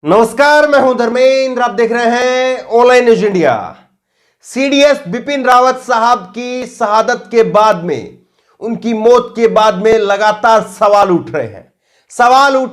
नमस्कार, मैं हूं धर्मेंद्र। आप देख रहे हैं online news India. CDS Bipin Rawat साहब की शहादत के बाद में, उनकी मौत के बाद में लगातार सवाल उठ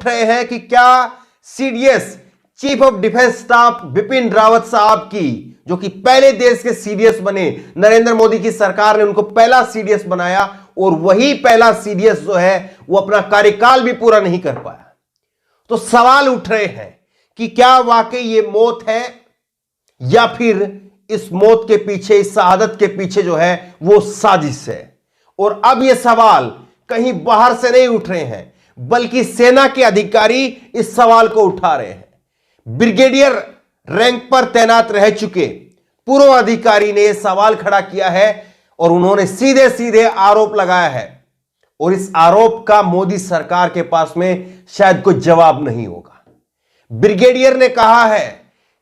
रहे हैं कि क्या CDS chief of defence staff Bipin Rawat साहब की, जो कि पहले देश के सीडीएस बने, नरेंद्र मोदी की सरकार ने उनको पहला सीडीएस बनाया और वही पहला सीडीएस जो है वो अपना कार्यकाल भी पूरा नहीं कर पाया। तो सवाल उठ रहे हैं कि क्या वाकई ये मौत है या फिर इस मौत के पीछे, इस शहादत के पीछे जो है वो साजिश है। और अब ये सवाल कहीं बाहर से नहीं उठ रहे हैं, बल्कि सेना के अधिकारी इस सवाल को उठा रहे हैं। ब्रिगेडियर रैंक पर तैनात रह चुके पूर्व अधिकारी ने यह सवाल खड़ा किया है और उन्होंने सीधे सीधे आरोप लगाया है, और इस आरोप का मोदी सरकार के पास में शायद कोई जवाब नहीं होगा। ब्रिगेडियर ने कहा है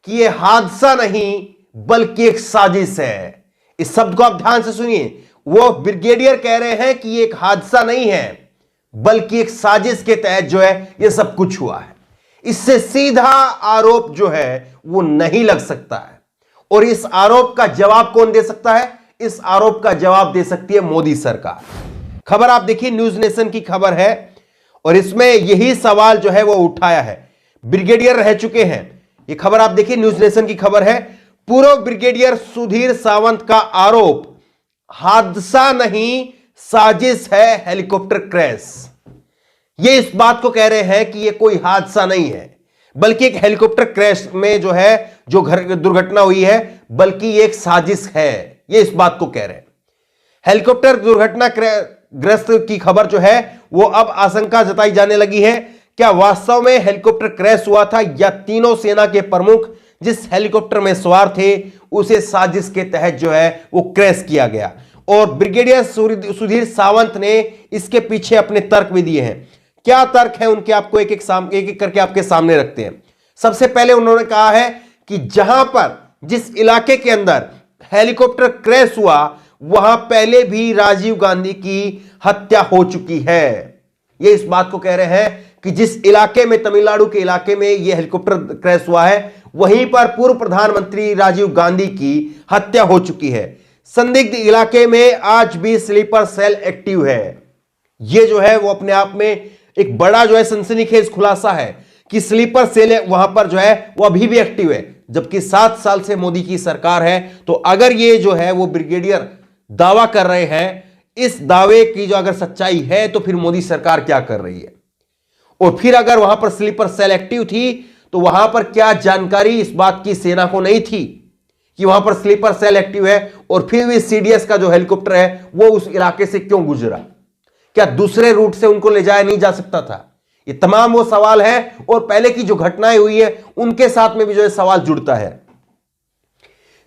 कि यह हादसा नहीं बल्कि एक साजिश है। इस शब्द को आप ध्यान से सुनिए। वो ब्रिगेडियर कह रहे हैं कि यह एक हादसा नहीं है बल्कि एक साजिश के तहत जो है यह सब कुछ हुआ है। इससे सीधा आरोप जो है वो नहीं लग सकता है। और इस आरोप का जवाब कौन दे सकता है? इस आरोप का जवाब दे सकती है मोदी सरकार। खबर आप देखिए, न्यूज नेशन की खबर है और इसमें यही सवाल जो है वो उठाया है। ब्रिगेडियर रह चुके हैं, ये खबर आप देखिए, न्यूज नेशन की खबर है। पूर्व ब्रिगेडियर सुधीर सावंत का आरोप, हादसा नहीं साजिश है हेलीकॉप्टर क्रैश। ये इस बात को कह रहे हैं कि ये कोई हादसा नहीं है बल्कि एक हेलीकॉप्टर क्रैश में जो है जो दुर्घटना हुई है, बल्कि ये एक साजिश है। ये इस बात को कह रहे हैं। हेलीकॉप्टर दुर्घटना ग्रस्त की खबर जो है वो अब आशंका जताई जाने लगी है, क्या वास्तव में हेलीकॉप्टर क्रैश हुआ था या तीनों सेना के प्रमुख जिस हेलीकॉप्टर में सवार थे उसे साजिश के तहत जो है वो क्रैश किया गया। और ब्रिगेडियर सुधीर सावंत ने इसके पीछे अपने तर्क भी दिए हैं। क्या तर्क है उनके, आपको एक एक करके आपके सामने रखते हैं। सबसे पहले उन्होंने कहा है कि जहां पर, जिस इलाके के अंदर हेलीकॉप्टर क्रैश हुआ वहां पहले भी राजीव गांधी की हत्या हो चुकी है। ये इस बात को कह रहे हैं कि जिस इलाके में, तमिलनाडु के इलाके में यह हेलीकॉप्टर क्रैश हुआ है, वहीं पर पूर्व प्रधानमंत्री राजीव गांधी की हत्या हो चुकी है। संदिग्ध इलाके में आज भी स्लीपर सेल एक्टिव है। यह जो है वो अपने आप में एक बड़ा जो है सनसनीखेज खुलासा है कि स्लीपर सेल वहां पर जो है वो अभी भी एक्टिव है, जबकि 7 साल से मोदी की सरकार है। तो अगर ये जो है वो ब्रिगेडियर दावा कर रहे हैं, इस दावे की जो अगर सच्चाई है तो फिर मोदी सरकार क्या कर रही है? और फिर अगर वहां पर स्लीपर सेल एक्टिव थी तो वहां पर क्या जानकारी इस बात की सेना को नहीं थी कि वहां पर स्लीपर सेल एक्टिव है? और फिर भी सीडीएस का जो हेलीकॉप्टर है वो उस इलाके से क्यों गुजरा? क्या दूसरे रूट से उनको ले जाया नहीं जा सकता था? ये तमाम वो सवाल है और पहले की जो घटनाएं हुई है उनके साथ में भी जो है सवाल जुड़ता है।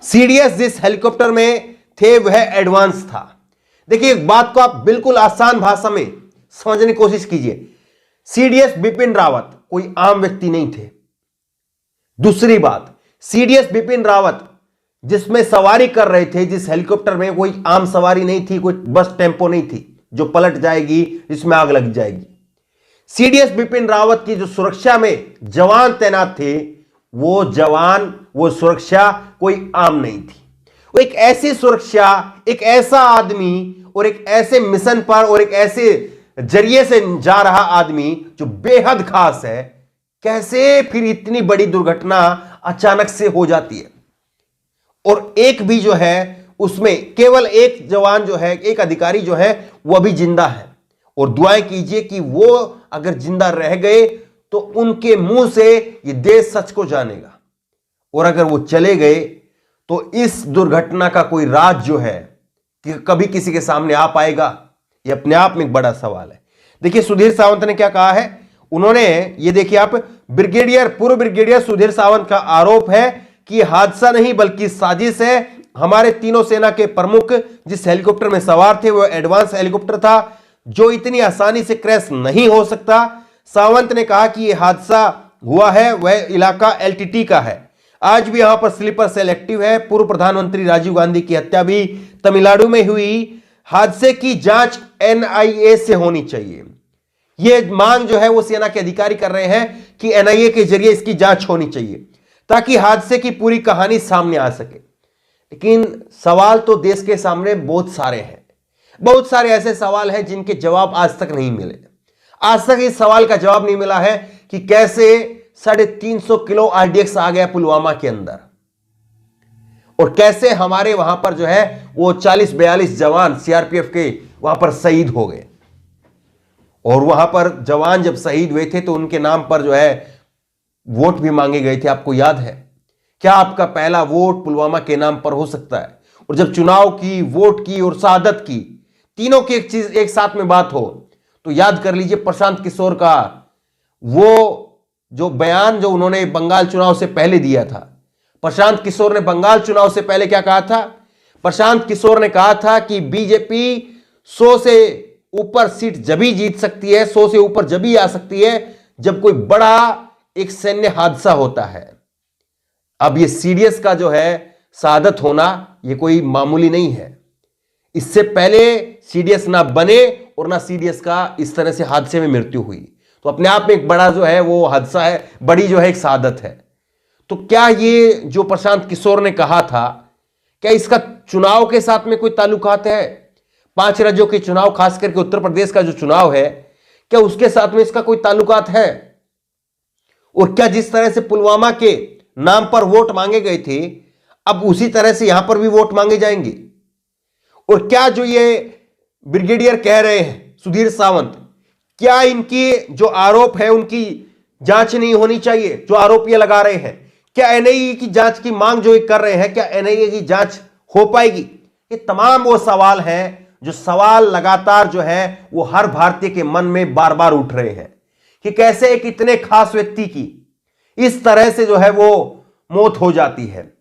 सीडीएस जिस हेलीकॉप्टर में थे वह एडवांस था। देखिए, एक बात को आप बिल्कुल आसान भाषा में समझने की कोशिश कीजिए। सीडीएस बिपिन रावत कोई आम व्यक्ति नहीं थे। दूसरी बात, सीडीएस बिपिन रावत जिसमें सवारी कर रहे थे, जिस हेलीकॉप्टर में, कोई आम सवारी नहीं थी, कोई बस टेंपो नहीं थी जो पलट जाएगी, जिसमें आग लग जाएगी। सीडीएस बिपिन रावत की जो सुरक्षा में जवान तैनात थे, वो जवान, वो सुरक्षा कोई आम नहीं थी। वो एक ऐसी सुरक्षा, एक ऐसा आदमी और एक ऐसे मिशन पर और एक ऐसे जरिए से जा रहा आदमी जो बेहद खास है। कैसे फिर इतनी बड़ी दुर्घटना अचानक से हो जाती है? और एक भी जो है उसमें केवल एक जवान जो है, एक अधिकारी जो है वो अभी जिंदा है। और दुआएं कीजिए कि वो अगर जिंदा रह गए तो उनके मुंह से ये देश सच को जानेगा। और अगर वो चले गए तो इस दुर्घटना का कोई राज जो है कि कभी किसी के सामने आ पाएगा, ये अपने आप में एक बड़ा सवाल है। देखिए, सुधीर सावंत ने क्या कहा है। उन्होंने, ये देखिए आप, पूर्व ब्रिगेडियर सुधीर सावंत का आरोप है कि हादसा नहीं बल्कि साजिश है। हमारे तीनों सेना के प्रमुख जिस हेलीकॉप्टर में सवार थे वह एडवांस हेलीकॉप्टर था जो इतनी आसानी से क्रैश नहीं हो सकता। सावंत ने कहा कि यह हादसा हुआ है वह इलाका एलटीटी का है। आज भी यहां पर स्लीपर सेल एक्टिव है। पूर्व प्रधानमंत्री राजीव गांधी की हत्या भी तमिलनाडु में हुई। हादसे की जांच एनआईए से होनी चाहिए। ये मांग जो है वो सेना के अधिकारी कर रहे हैं कि एनआईए के जरिए इसकी जांच होनी चाहिए ताकि हादसे की पूरी कहानी सामने आ सके। लेकिन सवाल तो देश के सामने बहुत सारे हैं, बहुत सारे ऐसे सवाल हैं जिनके जवाब आज तक नहीं मिले। आज तक इस सवाल का जवाब नहीं मिला है कि कैसे 350 किलो आरडीएक्स आ गया पुलवामा के अंदर, और कैसे हमारे वहां पर जो है वो 40-42 जवान सीआरपीएफ के वहां पर शहीद हो गए। और वहां पर जवान जब शहीद हुए थे तो उनके नाम पर जो है वोट भी मांगे गए थे। आपको याद है क्या? आपका पहला वोट पुलवामा के नाम पर हो सकता है। और जब चुनाव की, वोट की और शहादत की, तीनों की एक चीज एक साथ में बात हो तो याद कर लीजिए प्रशांत किशोर का वो जो बयान जो उन्होंने बंगाल चुनाव से पहले दिया था। प्रशांत किशोर ने बंगाल चुनाव से पहले क्या कहा था? प्रशांत किशोर ने कहा था कि बीजेपी 100 से ऊपर सीट जभी जीत सकती है, 100 से ऊपर जभी आ सकती है जब कोई बड़ा एक सैन्य हादसा होता है। अब ये सीडीएस का जो है शहादत होना ये कोई मामूली नहीं है। इससे पहले सीडीएस ना बने और ना सीडीएस का इस तरह से हादसे में मृत्यु हुई, तो अपने आप में एक बड़ा जो है वो हादसा है, बड़ी जो है एक शहादत है। तो क्या ये जो प्रशांत किशोर ने कहा था, क्या इसका चुनाव के साथ में कोई ताल्लुकात है? 5 राज्यों के चुनाव, खास करके उत्तर प्रदेश का जो चुनाव है, क्या उसके साथ में इसका कोई ताल्लुकात है? और क्या जिस तरह से पुलवामा के नाम पर वोट मांगे गए थे, अब उसी तरह से यहां पर भी वोट मांगे जाएंगे? और क्या जो ये ब्रिगेडियर कह रहे हैं सुधीर सावंत, क्या इनकी जो आरोप है उनकी जांच नहीं होनी चाहिए? जो आरोप ये लगा रहे हैं, क्या एनआईए की जांच की मांग जो ये कर रहे हैं, क्या एनआईए की जांच हो पाएगी? ये तमाम वो सवाल हैं जो सवाल लगातार जो है वो हर भारतीय के मन में बार बार उठ रहे हैं कि कैसे एक इतने खास व्यक्ति की इस तरह से जो है वो मौत हो जाती है।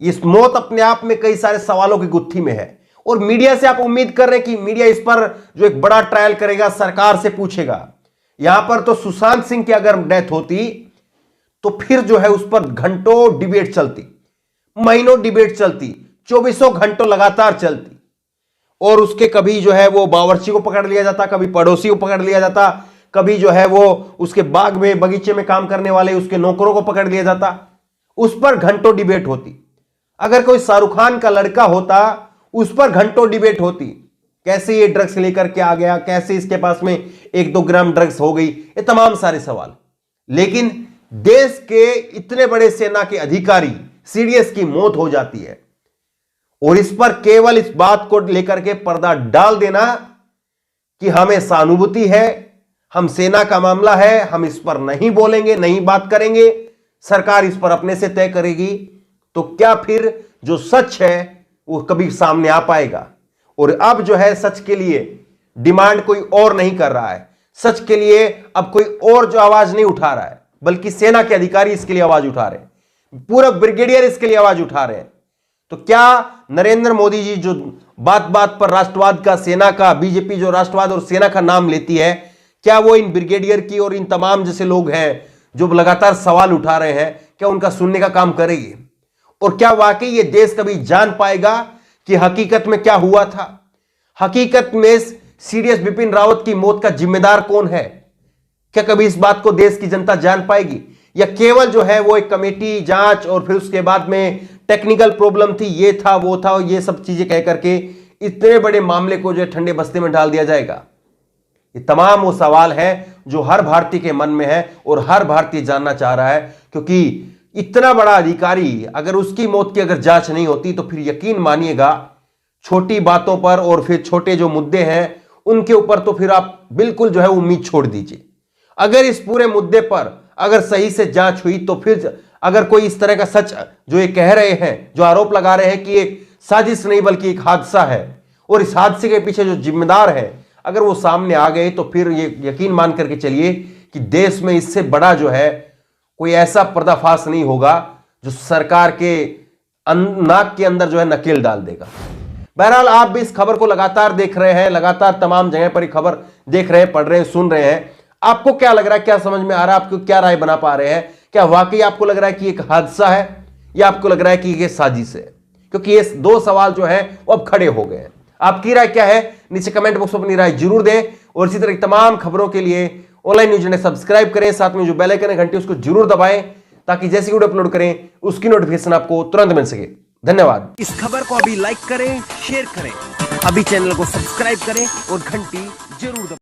इस मौत अपने आप में कई सारे सवालों की गुत्थी में है, और मीडिया से आप उम्मीद कर रहे हैं कि मीडिया इस पर जो एक बड़ा ट्रायल करेगा, सरकार से पूछेगा। यहां पर तो सुशांत सिंह की अगर डेथ होती तो फिर जो है उस पर घंटों डिबेट चलती, महीनों डिबेट चलती, 24 घंटों लगातार चलती, और उसके कभी जो है वो बावर्ची को पकड़ लिया जाता, कभी पड़ोसी को पकड़ लिया जाता, कभी जो है वो उसके बाग में, बगीचे में काम करने वाले उसके नौकरों को पकड़ लिया जाता, उस पर घंटों डिबेट होती। अगर कोई शाहरुख खान का लड़का होता, उस पर घंटों डिबेट होती, कैसे ये ड्रग्स लेकर के आ गया, कैसे इसके पास में 1-2 ग्राम ड्रग्स हो गई, ये तमाम सारे सवाल। लेकिन देश के इतने बड़े सेना के अधिकारी सीडीएस की मौत हो जाती है, और इस पर केवल इस बात को लेकर के पर्दा डाल देना कि हमें सहानुभूति है, हम सेना का मामला है, हम इस पर नहीं बोलेंगे, नहीं बात करेंगे, सरकार इस पर अपने से तय करेगी। तो क्या फिर जो सच है वो कभी सामने आ पाएगा? और अब जो है सच के लिए डिमांड कोई और नहीं कर रहा है, सच के लिए अब कोई और जो आवाज नहीं उठा रहा है, बल्कि सेना के अधिकारी इसके लिए आवाज उठा रहे हैं, पूरा ब्रिगेडियर इसके लिए आवाज उठा रहे हैं। तो क्या नरेंद्र मोदी जी जो बात बात पर राष्ट्रवाद का, सेना का, बीजेपी जो राष्ट्रवाद और सेना का नाम लेती है, क्या वो इन ब्रिगेडियर की और इन तमाम जैसे लोग हैं जो लगातार सवाल उठा रहे हैं, क्या उनका सुनने का काम करेगी? और क्या वाकई ये देश कभी जान पाएगा कि हकीकत में क्या हुआ था? हकीकत में सीडीएस बिपिन रावत की मौत का जिम्मेदार कौन है? क्या कभी इस बात को देश की जनता जान पाएगी, या केवल जो है वो एक कमेटी जांच और फिर उसके बाद में टेक्निकल प्रॉब्लम थी, ये था, वो था, ये सब चीजें कह करके इतने बड़े मामले को जो है ठंडे बस्ते में डाल दिया जाएगा? ये तमाम वो सवाल हैं जो हर भारतीय के मन में है और हर भारतीय जानना चाह रहा है, क्योंकि इतना बड़ा अधिकारी अगर उसकी मौत की अगर जांच नहीं होती तो फिर यकीन मानिएगा छोटी बातों पर और फिर छोटे जो मुद्दे हैं उनके ऊपर तो फिर आप बिल्कुल जो है उम्मीद छोड़ दीजिए। अगर इस पूरे मुद्दे पर अगर सही से जांच हुई तो फिर अगर कोई इस तरह का सच जो ये कह रहे हैं, जो आरोप लगा रहे हैं कि एक साजिश नहीं बल्कि एक हादसा है और इस हादसे के पीछे जो जिम्मेदार है, अगर वो सामने आ गए तो फिर ये यकीन मान करके चलिए कि देश में इससे बड़ा जो है कोई ऐसा पर्दाफाश नहीं होगा जो सरकार के नाक के अंदर जो है नकेल डाल देगा। बहरहाल आप भी इस खबर को लगातार देख रहे हैं, लगातार तमाम जगह पर खबर देख रहे हैं, पढ़ रहे हैं, सुन रहे हैं। आपको क्या लग रहा है, क्या समझ में आ रहा है, आपको क्या राय बना पा रहे हैं? क्या वाकई आपको लग रहा है कि एक हादसा है या आपको लग रहा है कि ये साजिश है? क्योंकि ये दो सवाल जो है वो अब खड़े हो गए हैं। आपकी राय क्या है? नीचे कमेंट बॉक्स में अपनी राय जरूर दें, और इसी तरह तमाम खबरों के लिए ऑनलाइन न्यूज इंडिया सब्सक्राइब करें, साथ में जो बेल आइकन है घंटी उसको जरूर दबाएं ताकि जैसी वीडियो अपलोड करें उसकी नोटिफिकेशन आपको तुरंत मिल सके। धन्यवाद। इस खबर को अभी लाइक करें, शेयर करें, अभी चैनल को सब्सक्राइब करें और घंटी जरूर दबाएं।